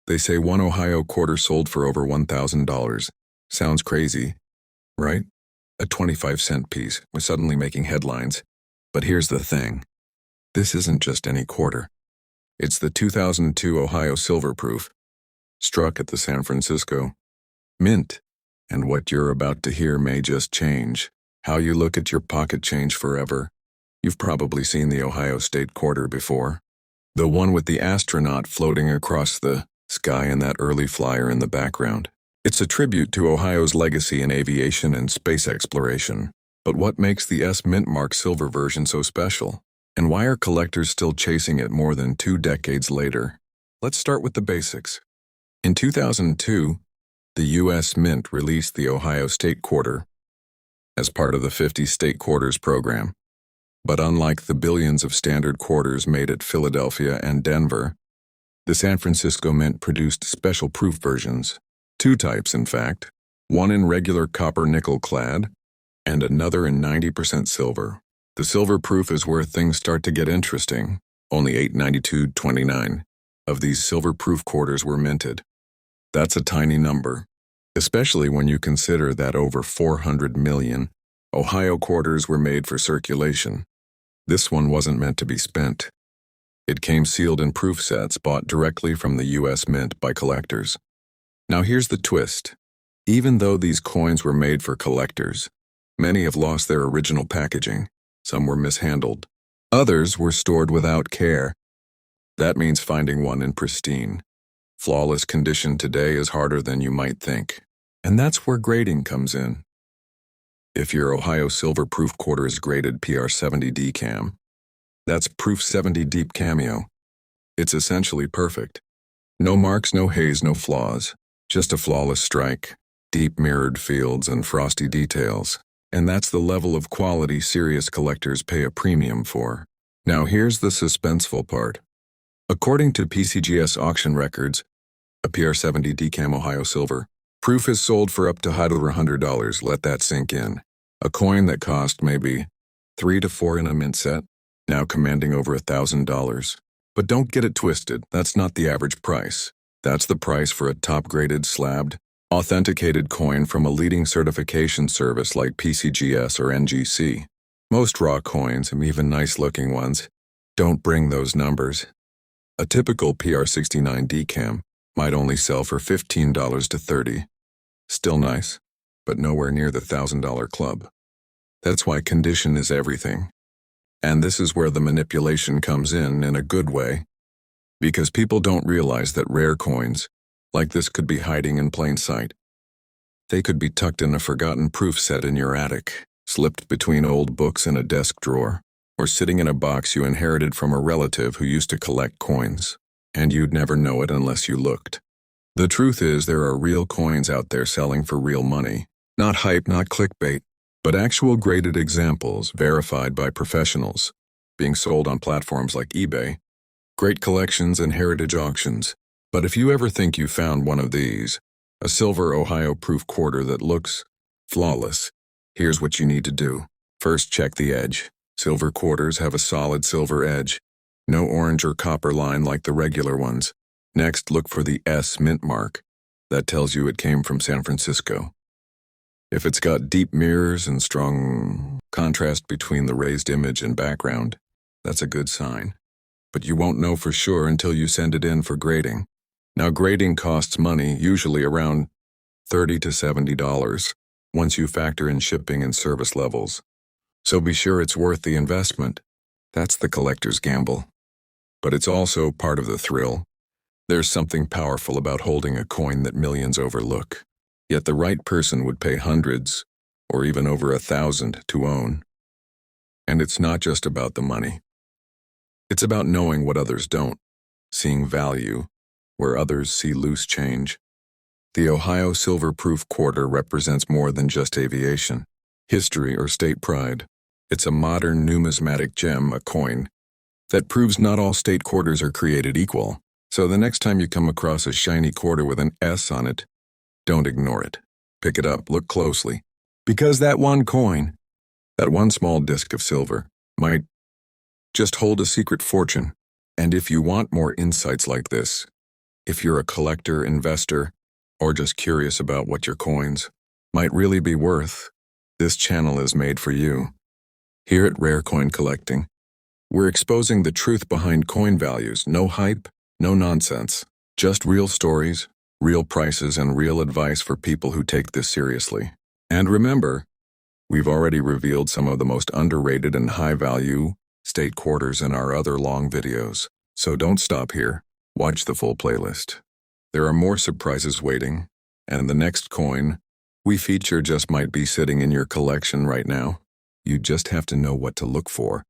They say one Ohio quarter sold for over $1,000. Sounds crazy, right? A 25-cent piece was suddenly making headlines. But here's the thing. This isn't just any quarter. It's the 2002 Ohio Silver Proof, struck at the San Francisco Mint. And what you're about to hear may just change how you look at your pocket change forever. You've probably seen the Ohio State quarter before. The one with the astronaut floating across the sky and that early flyer in the background. It's a tribute to Ohio's legacy in aviation and space exploration. But what makes the mintmark silver version so special? And why are collectors still chasing it more than 2 decades later? Let's start with the basics. In 2002, the U.S. Mint released the Ohio State Quarter as part of the 50 State Quarters program. But unlike the billions of standard quarters made at Philadelphia and Denver, the San Francisco Mint produced special proof versions. 2 types, in fact, one in regular copper nickel clad, and another in 90% silver. The silver proof is where things start to get interesting. Only 892.29 of these silver proof quarters were minted. That's a tiny number, especially when you consider that over 400 million Ohio quarters were made for circulation. This one wasn't meant to be spent. It came sealed in proof sets bought directly from the U.S. Mint by collectors. Now here's the twist. Even though these coins were made for collectors, many have lost their original packaging. Some were mishandled. Others were stored without care. That means finding one in pristine, flawless condition today is harder than you might think. And that's where grading comes in. If your Ohio Silver Proof quarter is graded PR70 DCAM, that's Proof 70 Deep Cameo. It's essentially perfect. No marks, no haze, no flaws. Just a flawless strike, deep mirrored fields, and frosty details. And that's the level of quality serious collectors pay a premium for. Now here's the suspenseful part. According to PCGS auction records, a PR70 DCAM Ohio Silver proof is sold for up to $100. Let that sink in. A coin that cost maybe 3 to 4 in a mint set, now commanding over $1,000. But don't get it twisted, that's not the average price. That's the price for a top-graded, slabbed, authenticated coin from a leading certification service like PCGS or NGC. Most raw coins, and even nice-looking ones, don't bring those numbers. A typical PR69 DCAM might only sell for $15 to $30. Still nice, but nowhere near the $1,000 club. That's why condition is everything. And this is where the manipulation comes in a good way, because people don't realize that rare coins like this could be hiding in plain sight. They could be tucked in a forgotten proof set in your attic, slipped between old books in a desk drawer, or sitting in a box you inherited from a relative who used to collect coins, and you'd never know it unless you looked. The truth is there are real coins out there selling for real money. Not hype, not clickbait, but actual graded examples verified by professionals, being sold on platforms like eBay, great collections, and heritage auctions. But if you ever think you found one of these, a silver Ohio proof quarter that looks flawless, here's what you need to do. First, check the edge. Silver quarters have a solid silver edge, no orange or copper line like the regular ones. Next, look for the S mint mark. That tells you it came from San Francisco. If it's got deep mirrors and strong contrast between the raised image and background, that's a good sign. But you won't know for sure until you send it in for grading. Now, grading costs money, usually around $30 to $70, once you factor in shipping and service levels. So be sure it's worth the investment. That's the collector's gamble. But it's also part of the thrill. There's something powerful about holding a coin that millions overlook. Yet the right person would pay hundreds, or even over 1,000 to own. And it's not just about the money. It's about knowing what others don't, seeing value where others see loose change. The Ohio Silver Proof Quarter represents more than just aviation, history, or state pride. It's a modern numismatic gem, a coin, that proves not all state quarters are created equal. So the next time you come across a shiny quarter with an S on it, don't ignore it. Pick it up, look closely. Because that one coin, that one small disc of silver, might just hold a secret fortune. And if you want more insights like this, If you're a collector, investor, or just curious about what your coins might really be worth, this channel is made for you. Here at Rare Coin Collecting, we're exposing the truth behind coin values. No hype, no nonsense. Just real stories, real prices, and real advice for people who take this seriously. And remember, we've already revealed some of the most underrated and high-value state quarters in our other long videos. So don't stop here. Watch the full playlist. There are more surprises waiting, and the next coin we feature just might be sitting in your collection right now. You just have to know what to look for.